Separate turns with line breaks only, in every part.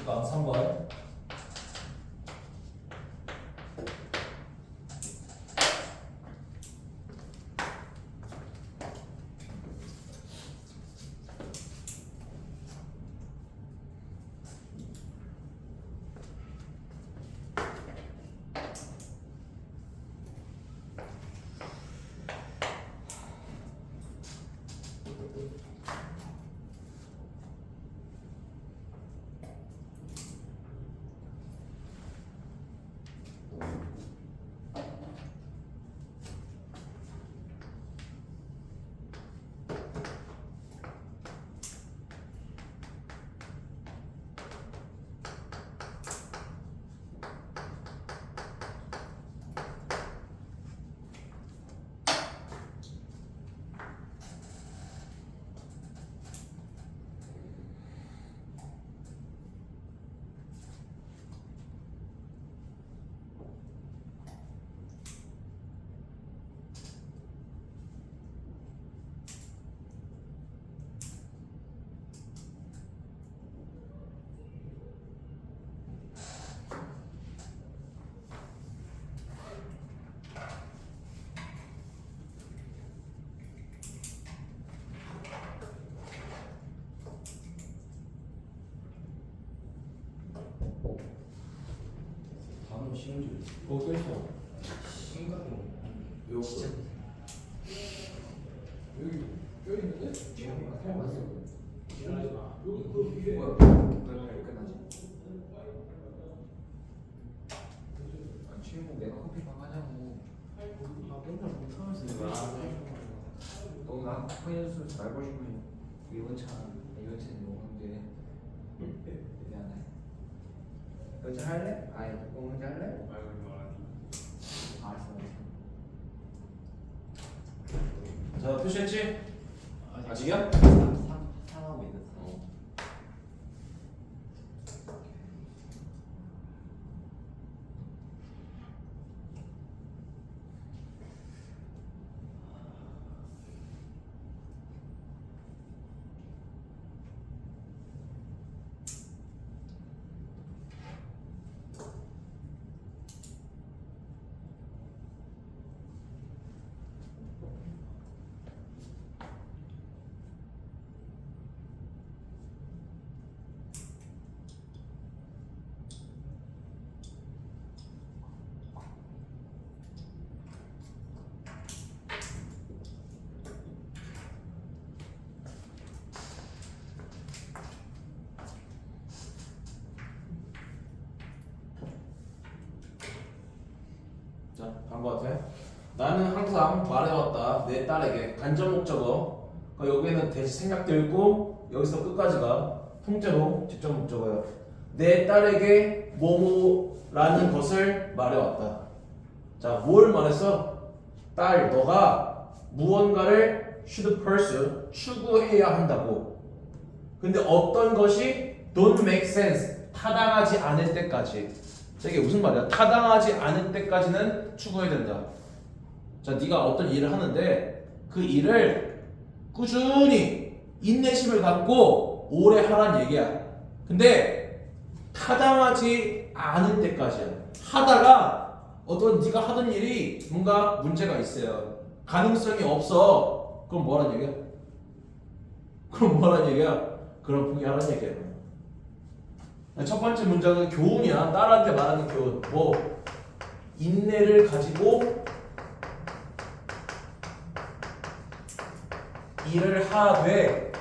방 3번.
단어 쉬운 줄.
그거 껴있어.
심각한
왜 없어? 여기 껴있는데?
지금
그냥 왔어.
지랄하지 마.
여기 그 위에.
뭐야? 그러니까 끝나지. 아, 친구 내가 커피방 하냐고.
아 맨날 못하면서
너 나랑 커피 해줬으면 잘 보시면 이번 차는 오는데 미안해. 너 혼자 할래? 아니 너 혼자 할래? 알았어.
자 표시했지? 아직이야?
상하고 있었어.
자, 간거 같아. 나는 항상 말해왔다. 내 딸에게 간접 목적어. 그러니까 여기에는 대시 생략되어 있고 여기서 끝까지가 통째로 직접 목적어예요. 내 딸에게 뭐뭐라는 것을 말해왔다. 자, 뭘 말했어? 딸, 너가 무언가를 should pursue, 추구해야 한다고. 근데 어떤 것이 don't make sense, 타당하지 않을 때까지. 자, 이게 무슨 말이야? 타당하지 않을 때까지는 추구해야 된다. 자, 네가 어떤 일을 하는데 그 일을 꾸준히 인내심을 갖고 오래 하란 얘기야. 근데 타당하지 않을 때까지야. 하다가 어떤 네가 하던 일이 뭔가 문제가 있어요. 가능성이 없어. 그럼 뭐라는 얘기야? 그럼 뭐라는 얘기야? 그럼 포기하라는 얘기야. 첫 번째 문장은 교훈이야. 딸한테 말하는 교훈. 뭐 인내를 가지고 일을 하되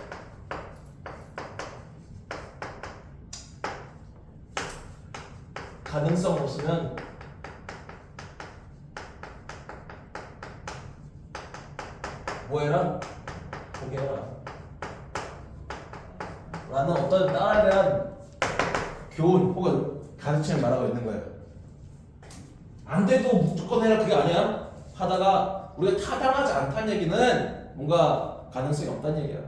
가능성 없으면 뭐해라? 포기해라. 라는 어떤 딸에 대한 교훈 혹은 가르침을 말하고 있는 거예요. 안 돼도 무조건 해라 그게 아니야. 하다가 우리가 타당하지 않다는 얘기는 뭔가 가능성이 없다는 얘기야.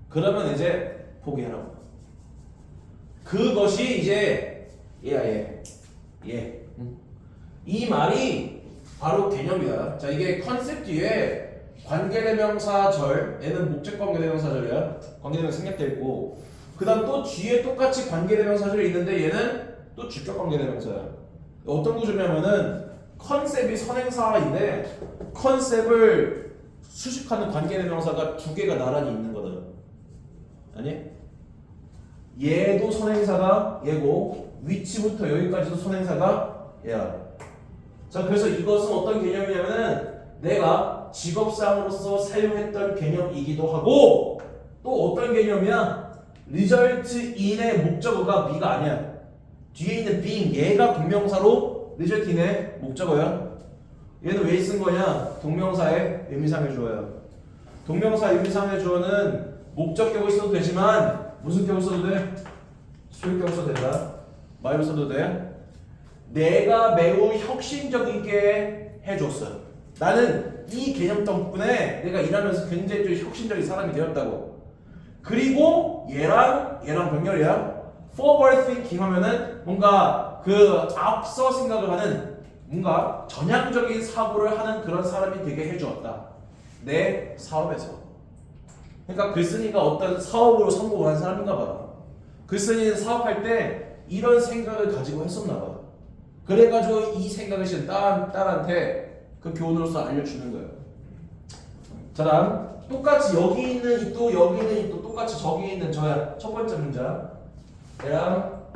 그러면 이제 포기하라고. 그것이 이제 얘야 얘. 이 말이 바로 개념이다. 자, 이게 컨셉 뒤에 관계대명사절에는 목적 관계대명사절이야. 관계대명사 생략돼 있고 그 다음 또 뒤에 똑같이 관계대명사들이 있는데 얘는 또 주격 관계대명사야. 어떤 구조냐면은 컨셉이 선행사인데 컨셉을 수식하는 관계대명사가 두 개가 나란히 있는 거다. 아니? 얘도 선행사가 얘고 위치부터 여기까지도 선행사가 얘야. 자, 그래서 이것은 어떤 개념이냐면은 내가 직업상으로서 사용했던 개념이기도 하고 또 어떤 개념이야? result in의 목적어가 be가 아니야. 뒤에 있는 being 얘가 동명사로 result in의 목적어야. 얘는 왜 쓴 거냐? 동명사의 의미상의 주어야. 동명사 의미상의 주어는 목적격을 써도 되지만 무슨 격을 써도 돼? 소유격을 써도 된다. 말을 써도 돼. 내가 매우 혁신적이게 해줬어. 나는 이 개념 덕분에 내가 일하면서 굉장히 좀 혁신적인 사람이 되었다고. 그리고 얘랑 병렬이야. forward thinking 하면은 뭔가 그 앞서 생각을 하는 뭔가 전향적인 사고를 하는 그런 사람이 되게 해주었다. 내 사업에서. 그러니까 글쓴이가 어떤 사업으로 성공을 한 사람인가 봐. 글쓴이는 사업할 때 이런 생각을 가지고 했었나 봐. 그래가지고 이 생각을 지금 딸한테 그 교훈으로서 알려주는 거예요. 자, 다음 똑같이 여기 있는 이 또 여기 있는 이 또 똑같이 저기 있는 저야 첫 번째 문장 얘랑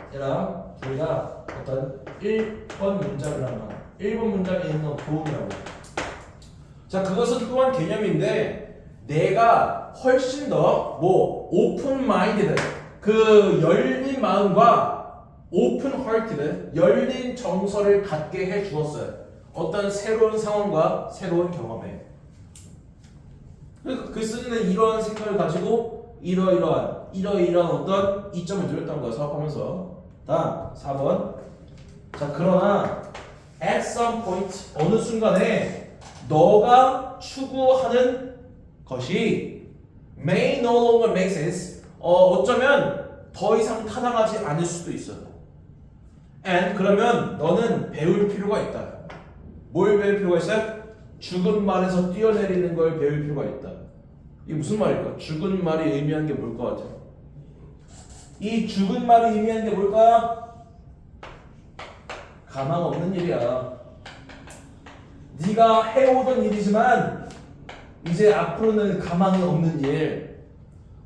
둘다 어떤 1번 문장을 하면 1번 문장에 있는 교훈이라고. 자, 그것은 또한 개념인데 내가 훨씬 더 오픈 마인드드 그 열린 마음과 오픈 하트드 열린 정서를 갖게 해 주었어요. 어떤 새로운 상황과 새로운 경험에. 그러니까 글쓴이는 이러한 생각을 가지고 이러이러한 어떤 이점을 누렸다는 거야. 사업하면서. 다음 4번. 자, 그러나 at some point 어느 순간에 너가 추구하는 것이 may no longer make sense. 어쩌면 더 이상 타당하지 않을 수도 있어. and 그러면 너는 배울 필요가 있다. 뭘 배울 필요가 있어? 죽은 말에서 뛰어내리는 걸 배울 필요가 있다. 이게 무슨 말일까? 죽은 말이 의미하는 게 뭘 것 같아? 이 죽은 말이 의미하는 게 뭘까? 가망 없는 일이야. 네가 해오던 일이지만 이제 앞으로는 가망이 없는 일.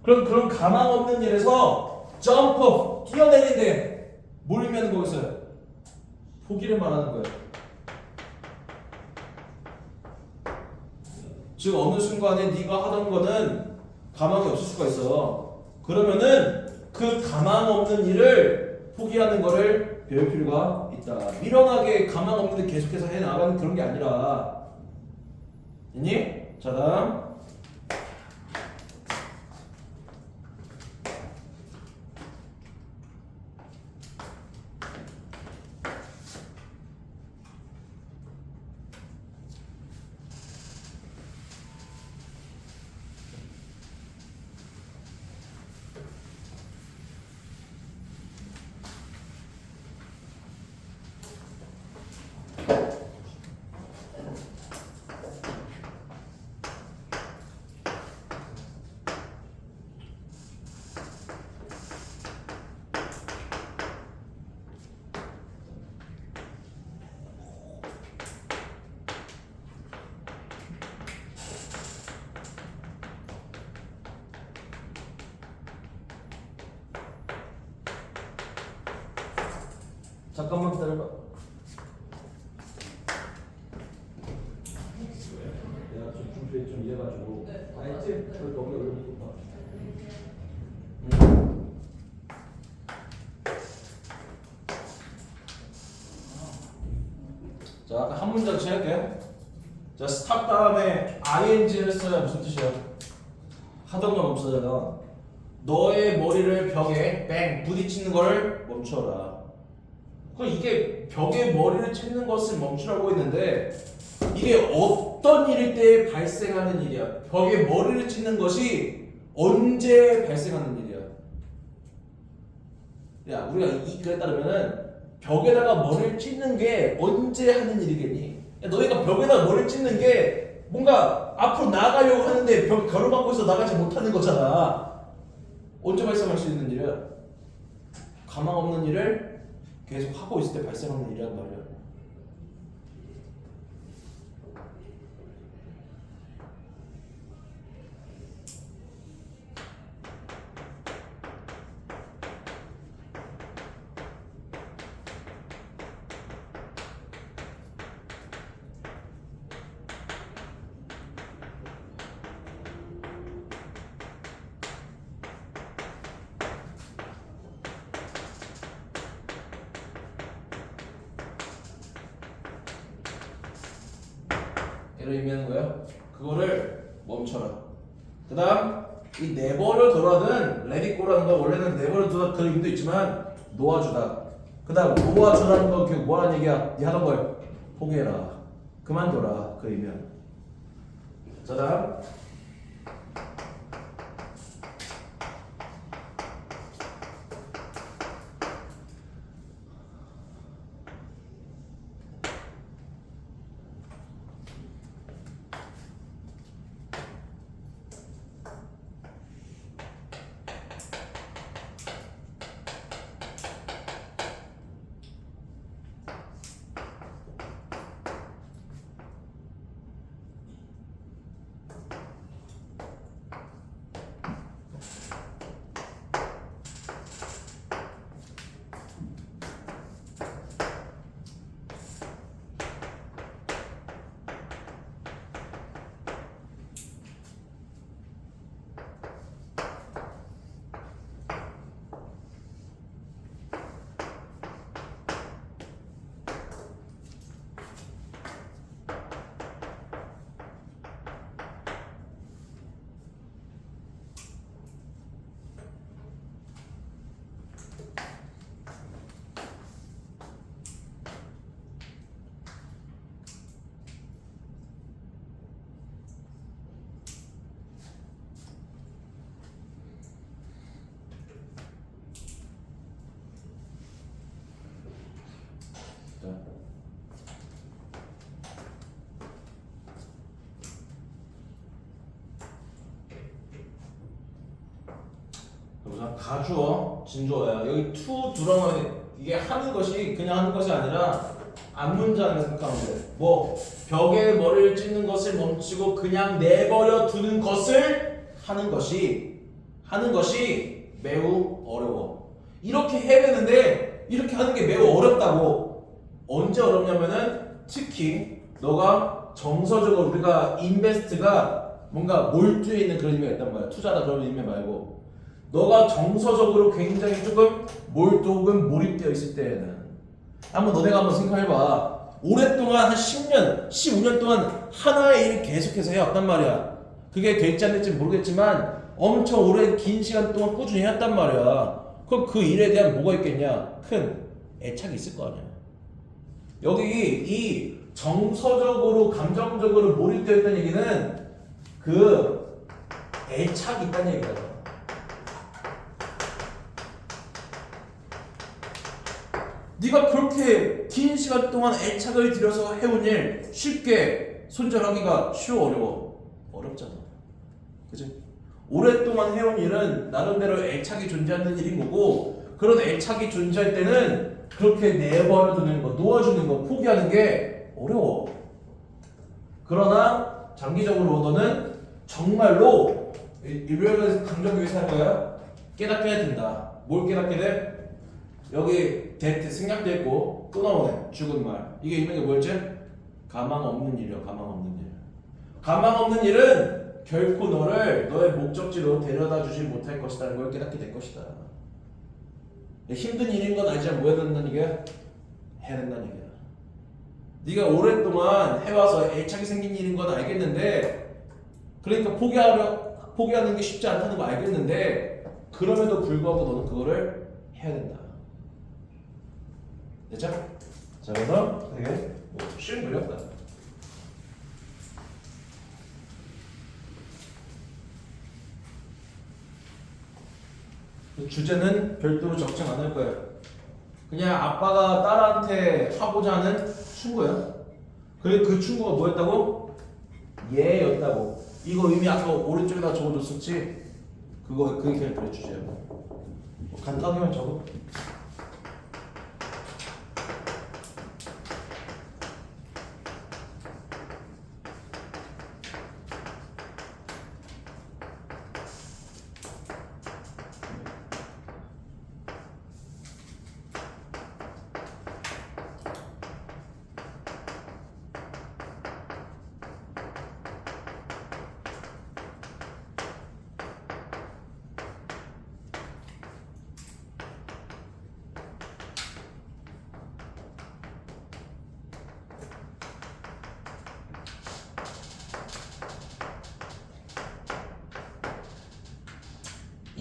그런 가망 없는 일에서 점프 뛰어내리는데 뭘 의미하는 거겠어요? 포기를 말하는 거예요. 즉 어느 순간에 네가 하던 거는 가망이 없을 수가 있어. 그러면은 그 가망 없는 일을 포기하는 거를 배울 필요가 있다. 미련하게 가망 없는 일 계속해서 해나가는 그런 게 아니라. 있니? 자, 다음 잠깐만 기다려봐. 내가 좀 준비해 좀 이해가지고. 알지? 그 너무 어렵다. 자, 아까 한 문장씩 할게. 자, 스탑 다음에 ing를 써야 무슨 뜻이야? 하던 건 없어져요. 너의 머리를 벽에 뱅 부딪히는 걸 멈춰라. 그럼 이게 벽에 머리를 찍는 것을 멈추라고 했는데 이게 어떤 일일 때 발생하는 일이야? 벽에 머리를 찍는 것이 언제 발생하는 일이야? 야, 우리가 이 글에 따르면은 벽에다가 머리를 찍는 게 언제 하는 일이겠니? 야, 너희가 벽에다가 머리를 찍는 게 뭔가 앞으로 나가려고 하는데 벽 가로막고 있어 나가지 못하는 거잖아. 언제 발생할 수 있는 일이야? 가망 없는 일을 계속 하고 있을 때 발생하는 일이란 말이야. 얘를 의미하는 거야. 그거를 멈춰라. 그 다음 이 내버려 둬라는 레디꼬라는 거 원래는 내버려 두다 그런 의미도 있지만 놓아주다. 그 다음 놓아주라는 거 결국 뭐라는 얘기야? 네 하던 걸 포기해라. 그만둬라. 그 의미야. 자 다음 우선 가주어, 진주어야. 여기 to do라는 이게 하는 것이 그냥 하는 것이 아니라 앞문장을 생각하면 돼. 뭐 벽에 머리를 찍는 것을 멈추고 그냥 내버려 두는 것을 하는 것이 매우 어려워. 이렇게 해내는데 이렇게 하는 게 매우 어렵다고. 언제 어렵냐면은 특히 너가 정서적으로 우리가 인베스트가 뭔가 몰두해 있는 그런 의미가 있단 말이야. 투자다 그런 의미 말고 너가 정서적으로 굉장히 조금 몰두 혹은 몰입되어 있을 때에는 한번 너네가 한번 생각해봐. 오랫동안 한 10년, 15년 동안 하나의 일을 계속해서 해왔단 말이야. 그게 될지 안 될지 모르겠지만 엄청 오랜 긴 시간 동안 꾸준히 해왔단 말이야. 그럼 그 일에 대한 뭐가 있겠냐? 큰 애착이 있을 거 아니야. 여기 이 정서적으로 감정적으로 몰입되어 있다는 얘기는 그 애착이 있다는 얘기다. 네가 그렇게 긴 시간 동안 애착을 들여서 해온 일 쉽게 손절하기가 쉬워 어려워? 어렵잖아. 그치? 오랫동안 해온 일은 나름대로 애착이 존재하는 일인 거고 그런 애착이 존재할 때는 그렇게 내버려두는 거, 놓아주는 거, 포기하는 게 어려워. 그러나 장기적으로 너는 정말로 일요일에 강조하기 할 거야. 깨닫게 해야 된다. 뭘 깨닫게 돼? 여기 that 생략돼 있고 또 나오네. 죽은 말. 이게 의미가 뭐였지? 가망 없는 일이야. 가망 없는 일. 가망 없는 일은 결코 너를 너의 목적지로 데려다 주지 못할 것이라는 걸 깨닫게 될 것이다. 힘든 일인 건 알지만 뭐 해야 된다는 얘기야? 해야 된다는 얘기야. 네가 오랫동안 해와서 애착이 생긴 일인 건 알겠는데 그러니까 포기하는 게 쉽지 않다는 거 알겠는데 그럼에도 불구하고 너는 그거를 해야 된다. 됐죠? 자, 그래서 되게 쉬운 글이었다. 주제는 별도로 적정 안 할 거예요. 그냥 아빠가 딸한테 하고자 하는 충고야. 그리고 그 충고가 뭐였다고? 얘였다고. 이거 이미 아까 오른쪽에다 적어줬었지? 그게 캐릭터의 주제야. 간단하게만 적어.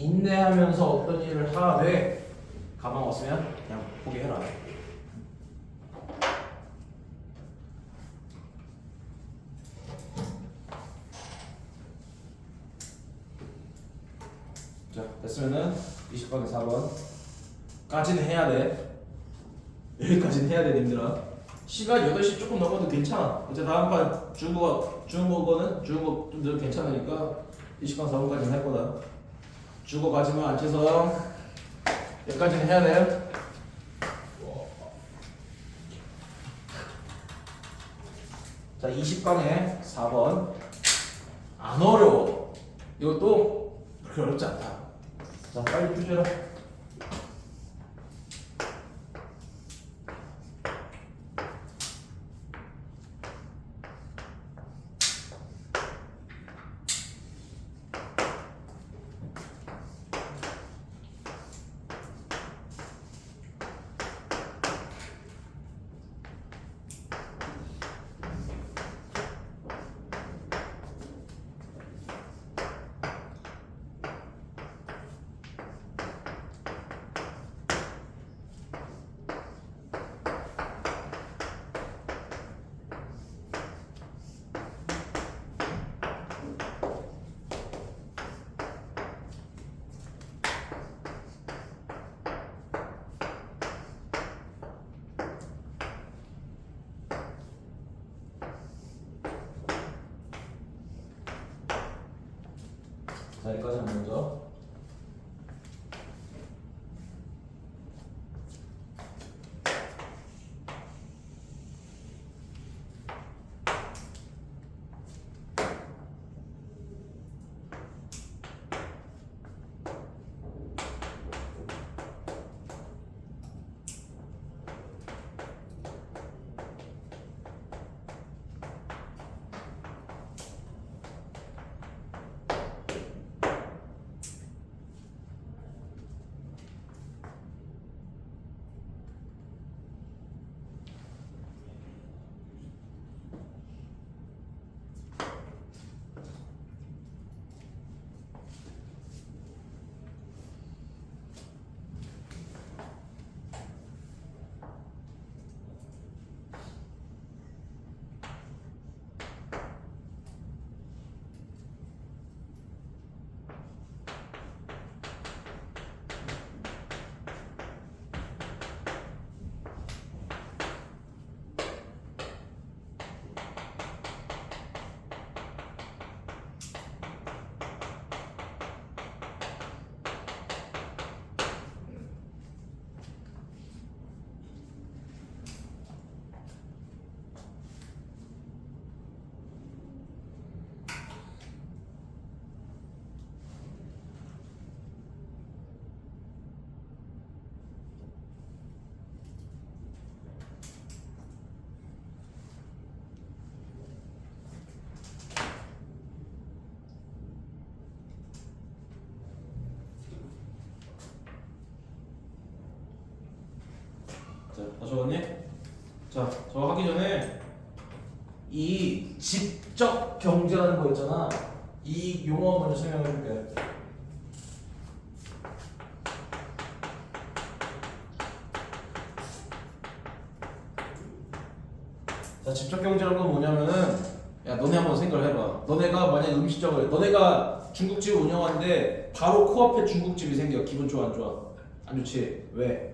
인내하면서 어떤 일을 하되 가망 없으면 그냥 포기해라. 자, 됐으면은 20번에 4번 까지는 해야 돼. 여기까지는 해야 돼, 님들아. 시간 8시 조금 넘어도 괜찮아. 이제 다음 판 중국어는 중국어 좀 더 괜찮으니까 20번 4번까지는 할 거다. 중국어 가지마 앉혀서 여기까지는 해야 돼. 자, 20강에 4번 안 어려워. 이것도 그렇게 어렵지 않다. 자, 빨리 푸셔라. 자, 여기까지 먼저. 자, 다 적었니? 자, 저거 하기 전에 이 직접 경제라는 거 있잖아. 이 용어 먼저 설명해 줄게. 자, 직접 경제라는 건 뭐냐면은, 야, 너네 한번 생각을 해봐. 너네가 만약 음식점을, 너네가 중국집을 운영하는데 바로 코앞에 중국집이 생겨. 기분 좋아, 안 좋아? 안 좋지. 왜?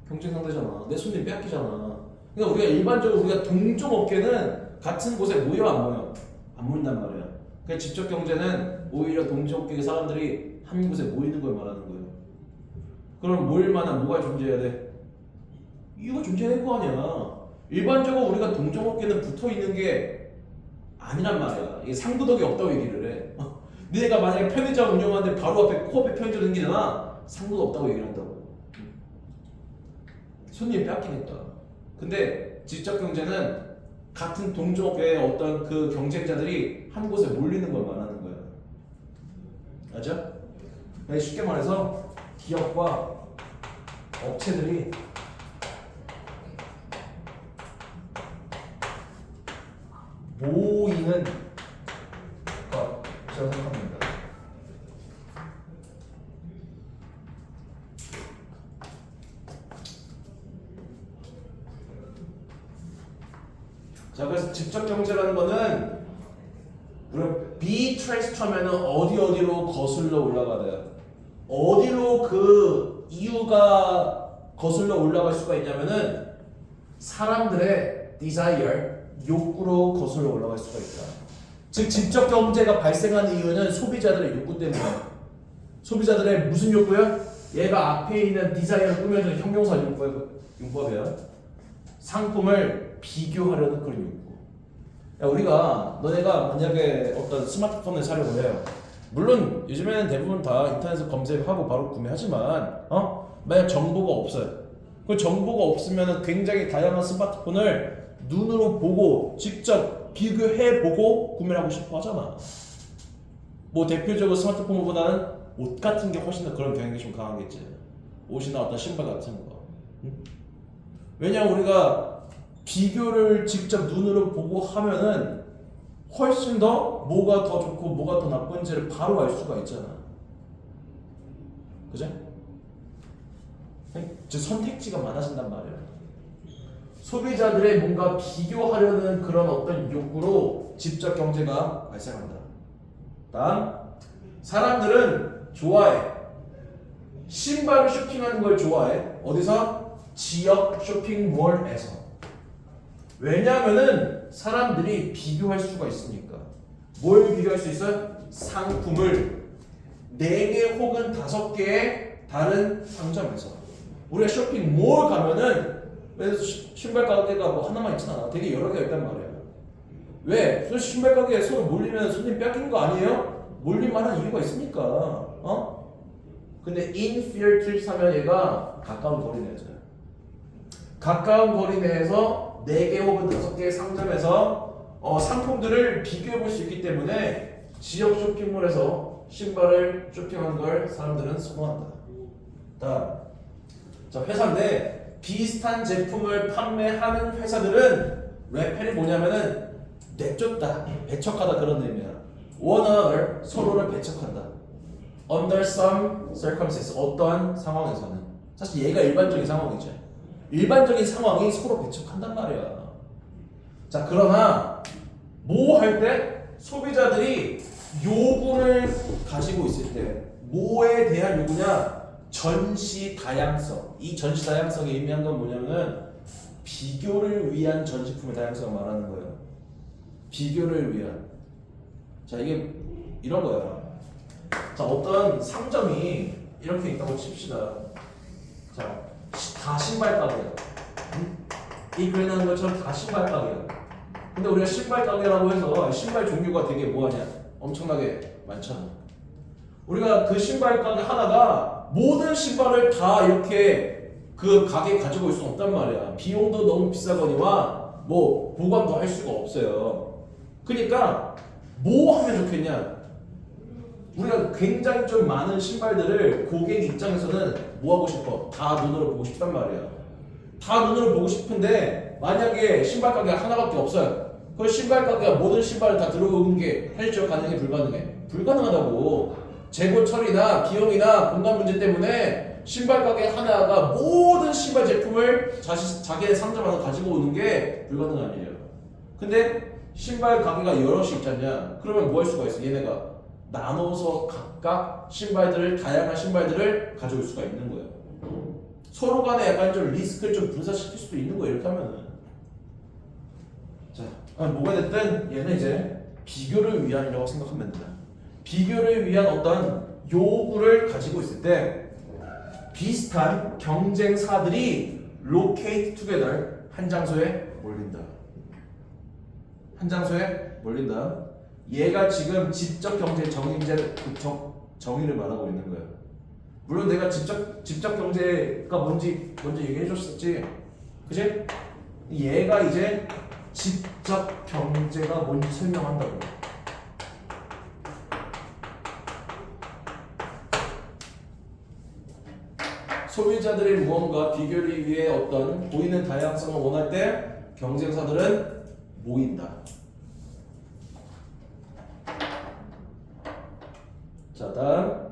경쟁 상대잖아. 내 손님 빼앗기잖아. 그러니까 우리가 일반적으로 우리가 동종 업계는 같은 곳에 모여 안 모여? 안 모인단 말이야. 그러니까 직접 경제는 오히려 동종업계의 사람들이 한 곳에 모이는 걸 말하는 거예요. 그럼 모일 만한 뭐가 존재해야 돼? 이유가 존재해야 될 거 아니야. 일반적으로 우리가 동종업계는 붙어 있는 게 아니란 말이야. 이게 상도덕이 없다고 얘기를 해. 너네가 만약에 편의점 운영하는데 바로 앞에 코앞에 편의점 생기잖아. 상도덕 없다고 얘기를 한다고. 손님 뺏기니까. 근데 지적 경제는 같은 동종업계의 어떤 그 경쟁자들이 한 곳에 몰리는 걸 말하는 거야. 맞죠? 쉽게 말해서 기업과 업체들이 모이는 것이라고 생각합니다. 자, 그래서 직접 경제라는 거는 우리가 be traced 하면은 어디로 거슬러 올라가야 어디로 그 이유가 거슬러 올라갈 수가 있냐면은 사람들의 desire, 욕구로 거슬러 올라갈 수가 있다. 즉 직접 경제가 발생하는 이유는 소비자들의 욕구 때문이야. 소비자들의 무슨 욕구야? 얘가 앞에 있는 desire를 꾸며주는 형용사 용법이야. 상품을 비교하려는 그런 욕구. 야, 우리가 너네가 만약에 어떤 스마트폰을 사려고 해요. 물론 요즘에는 대부분 다 인터넷에서 검색하고 바로 구매하지만 만약 정보가 없어요. 그 정보가 없으면 굉장히 다양한 스마트폰을 눈으로 보고 직접 비교해보고 구매를 하고 싶어 하잖아. 뭐 대표적으로 스마트폰보다는 옷 같은 게 훨씬 더 그런 경향이 좀 강하겠지. 옷이나 어떤 신발 같은 거. 왜냐면 우리가 비교를 직접 눈으로 보고 하면은 훨씬 더 뭐가 더 좋고 뭐가 더 나쁜지를 바로 알 수가 있잖아. 그죠? 즉 선택지가 많아진단 말이야. 소비자들의 뭔가 비교하려는 그런 어떤 욕구로 직접 경제가 발생한다. 다음, 사람들은 좋아해. 신발을 쇼핑하는 걸 좋아해. 어디서? 지역 쇼핑몰에서. 왜냐하면은 사람들이 비교할 수가 있으니까. 뭘 비교할 수 있어요? 상품을 4개 혹은 5개의 다른 상점에서. 우리가 쇼핑몰 가면은 신발 가게가 뭐 하나만 있진 않아. 되게 여러 개가 있단 말이야. 왜? 신발 가게에 서로 몰리면 손님 뺏기는 거 아니에요? 몰릴 만한 이유가 있습니까? 근데 inferior to 사면 얘가 가까운 거리 내에서요. 가까운 거리 내에서 4개 혹은 5개의 상점에서 상품들을 비교해 볼 수 있기 때문에 지역 쇼핑몰에서 신발을 쇼핑하는 걸 사람들은 선호한다. 다음, 자, 회사인데 비슷한 제품을 판매하는 회사들은 레펠이 뭐냐면은 내쫓다, 배척하다 그런 의미야. One another, 서로를 배척한다. Under some circumstances, 어떠한 상황에서는. 사실 얘가 일반적인 상황이죠. 일반적인 상황이 서로 배척한단 말이야. 자, 그러나 뭐 할 때 소비자들이 요구를 가지고 있을 때 뭐에 대한 요구냐? 전시 다양성. 이 전시 다양성이 의미한 건 뭐냐면은 비교를 위한 전시품의 다양성을 말하는 거예요. 비교를 위한. 자, 이게 이런 거야. 자, 어떤 상점이 이렇게 있다고 칩시다. 자, 다 신발 가게야. 이 그림 나는 것처럼 다 신발 가게야. 근데 우리가 신발 가게라고 해서 신발 종류가 되게 뭐하냐? 엄청나게 많잖아. 우리가 그 신발 가게 하나가 모든 신발을 다 이렇게 그 가게에 가지고 있을 수 없단 말이야. 비용도 너무 비싸거니와 뭐 보관도 할 수가 없어요. 그러니까 뭐 하면 좋겠냐? 우리가 굉장히 좀 많은 신발들을 고객 입장에서는 뭐 하고 싶어? 다 눈으로 보고 싶단 말이야. 다 눈으로 보고 싶은데 만약에 신발 가게가 하나밖에 없어요. 그 신발 가게가 모든 신발을 다 들어오는 게 현실적으로 가능해? 불가능해? 불가능하다고. 재고 처리나 비용이나 공간 문제 때문에 신발 가게 하나가 모든 신발 제품을 자기의 상점 안에 가지고 오는 게 불가능한 일이에요. 근데 신발 가게가 여럿이 있잖냐? 그러면 뭐 할 수가 있어? 얘네가 나눠서 각각 신발들을, 다양한 신발들을 가져올 수가 있는 거예요. 서로 간에 약간 좀 리스크를 좀 분산시킬 수도 있는 거예요. 이렇게 하면은. 자, 뭐가 됐든 얘는 이제 비교를 위함이라고 생각하면 된다. 비교를 위한 어떤 요구를 가지고 있을 때 비슷한 경쟁사들이 locate together 한 장소에 몰린다. 한 장소에 몰린다. 얘가 지금 지적 경제 정의를 말하고 있는 거예요. 물론 내가 직접 경제가 뭔지 먼저 얘기해 줬었지. 그지? 얘가 이제 지적 경제가 뭔지 설명한다고. 소비자들의 무언가 비교를 위해 어떤 보이는 다양성을 원할 때 경쟁사들은 모인다. 자, 다음.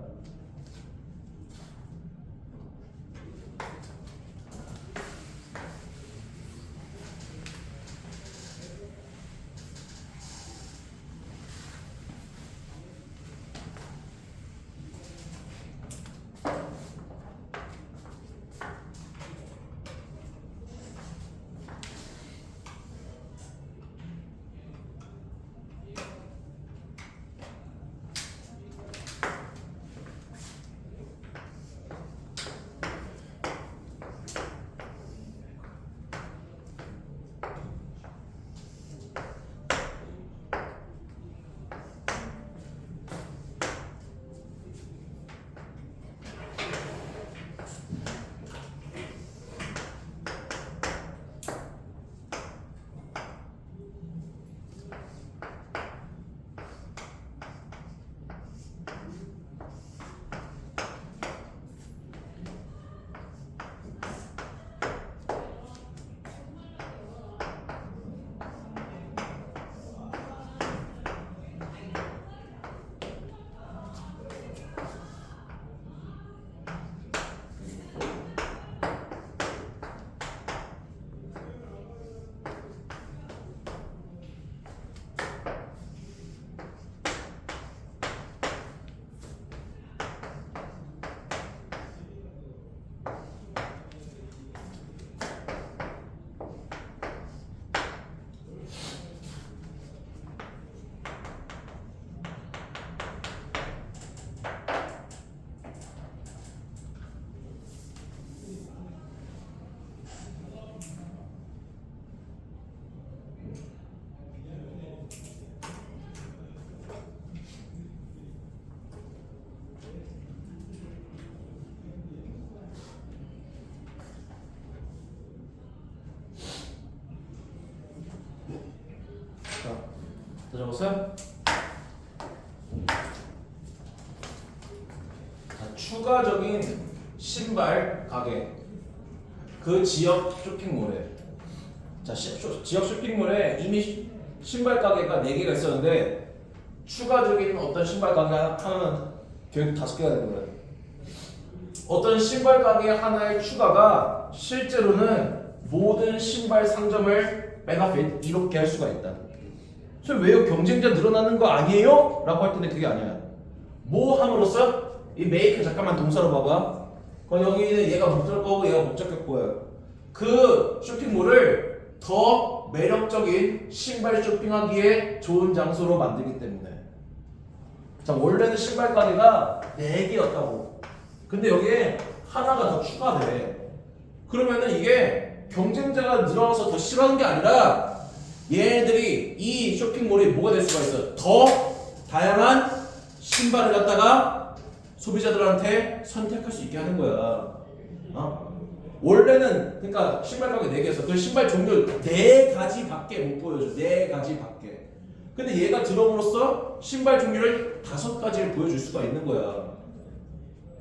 다 적었어요? 자, 추가적인 신발 가게. 그 지역 쇼핑몰에. 자, 지역 쇼핑몰에 이미 신발 가게가 4개가 있었는데 추가적인 어떤 신발 가게 하나는 결국 5개가 되는 거예요. 어떤 신발 가게 하나의 추가가 실제로는 모든 신발 상점을 베네핏 이롭게 할 수가 있다. 저 왜요? 경쟁자 늘어나는 거 아니에요? 라고 할 텐데 그게 아니야. 뭐 함으로써? 이 메이크 잠깐만 동사로 봐봐. 여기는 얘가 목적 거고 얘가 목적격보예요. 그 쇼핑몰을 더 매력적인 신발 쇼핑하기에 좋은 장소로 만들기 때문에. 자, 원래는 신발 가게가 4개였다고. 근데 여기에 하나가 더 추가돼. 그러면은 이게 경쟁자가 늘어나서 더 싫어하는 게 아니라 얘네들이 이 쇼핑몰이 뭐가 될 수가 있어? 더 다양한 신발을 갖다가 소비자들한테 선택할 수 있게 하는 거야. 원래는 그러니까 신발 가게 4개였어. 그 신발 종류 4가지밖에 못 보여줘. 4가지밖에. 근데 얘가 들어옴으로써 신발 종류를 5가지를 보여줄 수가 있는 거야.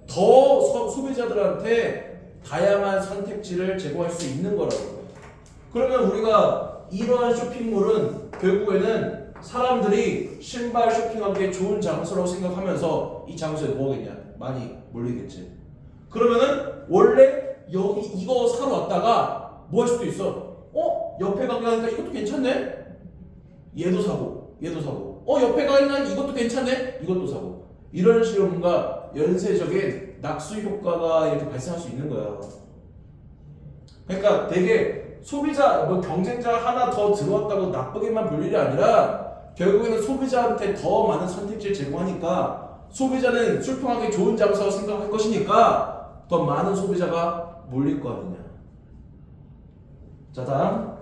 더 소비자들한테 다양한 선택지를 제공할 수 있는 거라고. 그러면 우리가 이러한 쇼핑몰은 결국에는 사람들이 신발 쇼핑하기에 좋은 장소라고 생각하면서 이 장소에 뭐 하겠냐? 많이 몰리겠지. 그러면은 원래 여기 이거 사러 왔다가 뭐 할 수도 있어. 옆에 가게 가니까 이것도 괜찮네? 얘도 사고 얘도 사고 옆에 가니까 이것도 괜찮네? 이것도 사고. 이런 식으로 뭔가 연쇄적인 낙수 효과가 이렇게 발생할 수 있는 거야. 그러니까 되게 소비자, 경쟁자 하나 더 들어왔다고 나쁘게만 볼 일이 아니라 결국에는 소비자한테 더 많은 선택지를 제공하니까 소비자는 출품하기 좋은 장소라고 생각할 것이니까 더 많은 소비자가 몰릴 거 아니냐. 자, 다음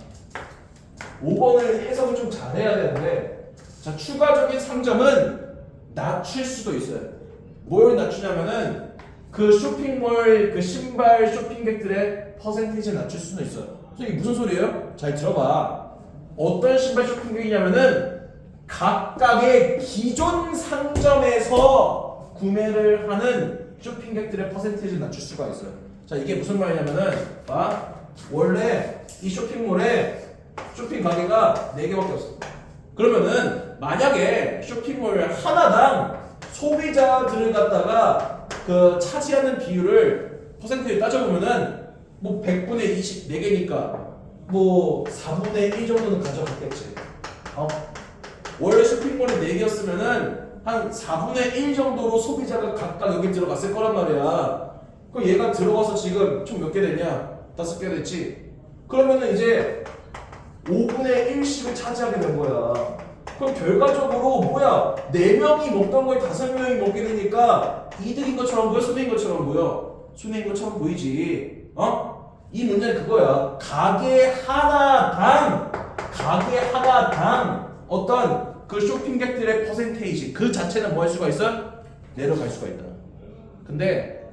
5번을 해석을 좀 잘해야 되는데, 자, 추가적인 상점은 낮출 수도 있어요. 뭘 낮추냐면은 그 쇼핑몰 그 신발 쇼핑객들의 퍼센테이지를 낮출 수는 있어요. 그래서 이게 무슨 소리예요? 잘 들어봐. 어떤 신발 쇼핑객이냐면은 각각의 기존 상점에서 구매를 하는 쇼핑객들의 퍼센테이지를 낮출 수가 있어요. 자, 이게 무슨 말이냐면은 봐, 원래 이 쇼핑몰에 쇼핑 가게가 4개밖에 없어. 그러면은 만약에 쇼핑몰 하나당 소비자들을 갖다가 그 차지하는 비율을 퍼센트에 따져보면은 뭐 100분의 20 4개니까 뭐 4분의 1 정도는 가져갔겠지. 원래 쇼핑몰이 4개였으면은 한 4분의 1 정도로 소비자가 각각 여기 들어갔을 거란 말이야. 그럼 얘가 들어가서 지금 총 몇 개 됐냐? 5개 됐지. 그러면은 이제 5분의 1씩을 차지하게 된 거야. 그럼 결과적으로 뭐야? 4명이 먹던 걸 5명이 먹게 되니까 이득인 것처럼 보여? 손해인 것처럼 보여? 손해인 것처럼 보이지. 이 문제는 그거야. 가게 하나당 어떤 그 쇼핑객들의 퍼센테이지 그 자체는 뭐 할 수가 있어? 내려갈 수가 있다. 근데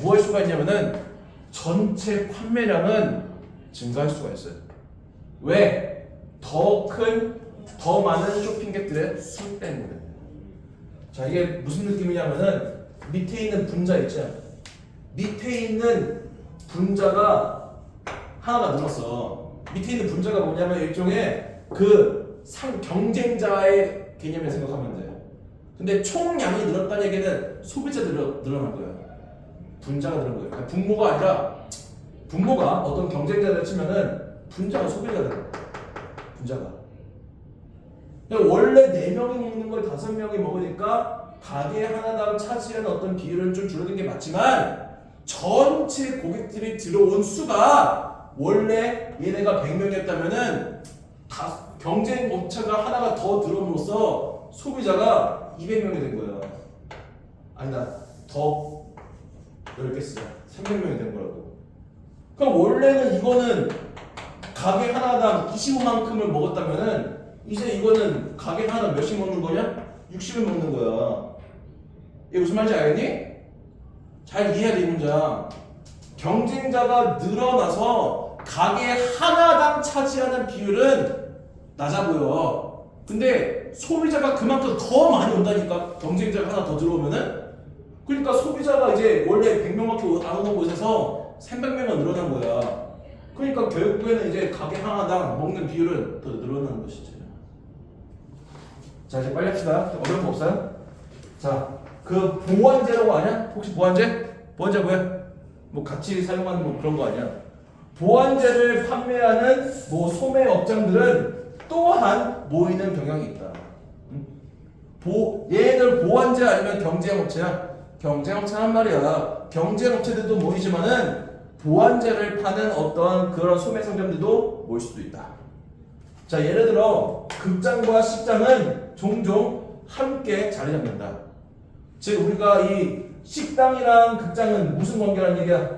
뭐 할 수가 있냐면은 전체 판매량은 증가할 수가 있어요. 왜? 더 많은 쇼핑객들의 수 때문에. 자, 이게 무슨 느낌이냐면은 밑에 있는 분자 있죠? 밑에 있는 분자가 하나가 늘었어. 밑에 있는 분자가 뭐냐면 일종의 그 경쟁자의 개념을 생각하면 돼. 근데 총량이 늘었다는 얘기는 소비자들이 늘어날 거야. 분자가 늘은 거예요. 그러니까 분모가 아니라 분모가 어떤 경쟁자를 치면은 분자가 소비자가 되는 거야. 분자가. 그러니까 원래 4명이 먹는 걸 5명이 먹으니까 가게 하나당 차지하는 어떤 비율은 좀 줄어든 게 맞지만 전체 고객들이 들어온 수가 원래 얘네가 100명이었다면은 경쟁 업체가 하나가 더 들어옴으로써 소비자가 200명이 된 거야. 아니다. 더 넓게 쓰자. 300명이 된 거라고. 그럼 원래는 이거는 가게 하나당 25만큼을 먹었다면은 이제 이거는 가게 하나당 몇씩 먹는 거냐? 60을 먹는 거야. 이게 무슨 말인지 알겠니? 잘 이해해야 돼, 이 문장. 경쟁자가 늘어나서 가게 하나당 차지하는 비율은 낮아 보여. 근데 소비자가 그만큼 더 많이 온다니까. 경쟁자가 하나 더 들어오면은. 그러니까 소비자가 이제 원래 100명밖에 안 오는 곳에서 300명은 늘어난 거야. 그러니까 결국에는 이제 가게 하나당 먹는 비율은 더 늘어나는 것이지. 자, 이제 빨리 합시다. 어려운 거 없어요? 자, 그 보완제라고 아냐? 혹시 보완제? 보완제 뭐야? 뭐 같이 사용하는 뭐 그런 거 아니야? 보완제를 판매하는 뭐 소매 업장들은 또한 모이는 경향이 있다. 얘네들 보완제 아니면 경쟁업체야? 경쟁업체란 말이야. 경쟁업체들도 모이지만은 보완제를 파는 어떤 그런 소매 상점들도 모일 수도 있다. 자, 예를 들어 극장과 식장은 종종 함께 자리 잡는다. 즉 우리가 이 식당이랑 극장은 무슨 관계라는 얘기야?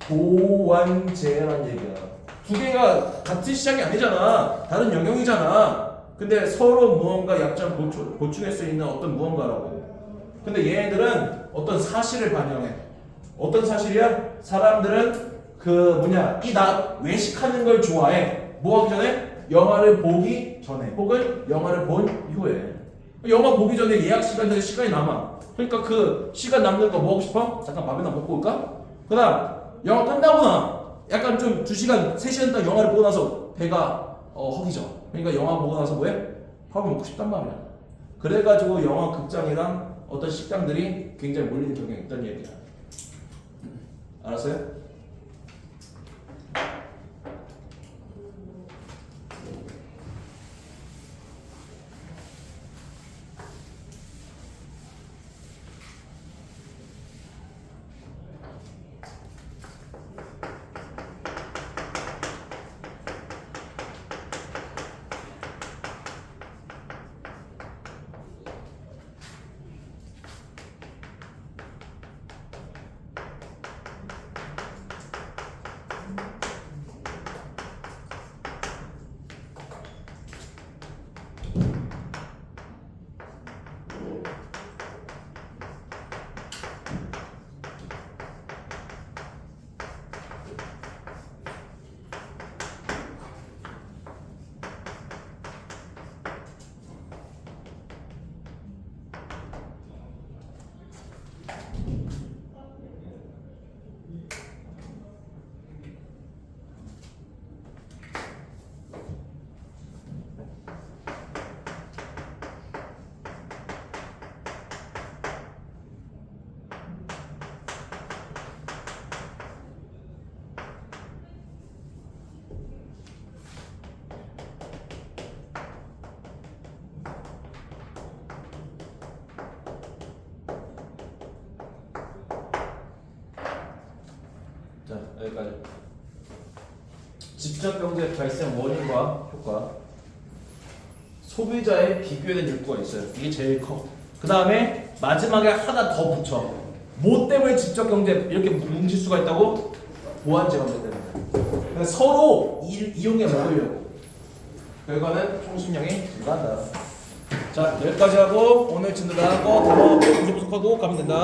보완제라는 얘기야. 두 개가 같은 시장이 아니잖아. 다른 영역이잖아. 근데 서로 무언가 약점 보충할 수 있는 어떤 무언가라고. 근데 얘네들은 어떤 사실을 반영해. 어떤 사실이야? 사람들은 나 외식하는 걸 좋아해. 뭐 하기 전에? 영화를 보기 전에 혹은 영화를 본 이후에. 영화 보기 전에 예약 시간 전에 시간이 남아. 그러니까 그 시간 남는 거 뭐 하고 싶어? 잠깐 밥이나 먹고 올까? 그 다음 영화 끝나거나 약간 좀 2시간, 3시간 딱 영화를 보고 나서 배가 허기져. 그러니까 영화 보고 나서 뭐해? 밥을 먹고 싶단 말이야. 그래가지고 영화 극장이랑 어떤 식당들이 굉장히 몰리는 경향이 있다는 얘기야. 알았어요? 직접 경제 발생 원인과 효과. 소비자의 비교된 욕구가 있어요. 이게 제일 커. 그 다음에 마지막에 하나 더 붙여. 뭐 때문에 직접 경제 이렇게 뭉칠 수가 있다고? 보완제 관계 때문에. 그러니까 서로 이용해 먹으려고. 결과는 총수량이 증가한다. 자, 여기까지 하고 오늘 진도한 거 단어 부족하고 가면 된다.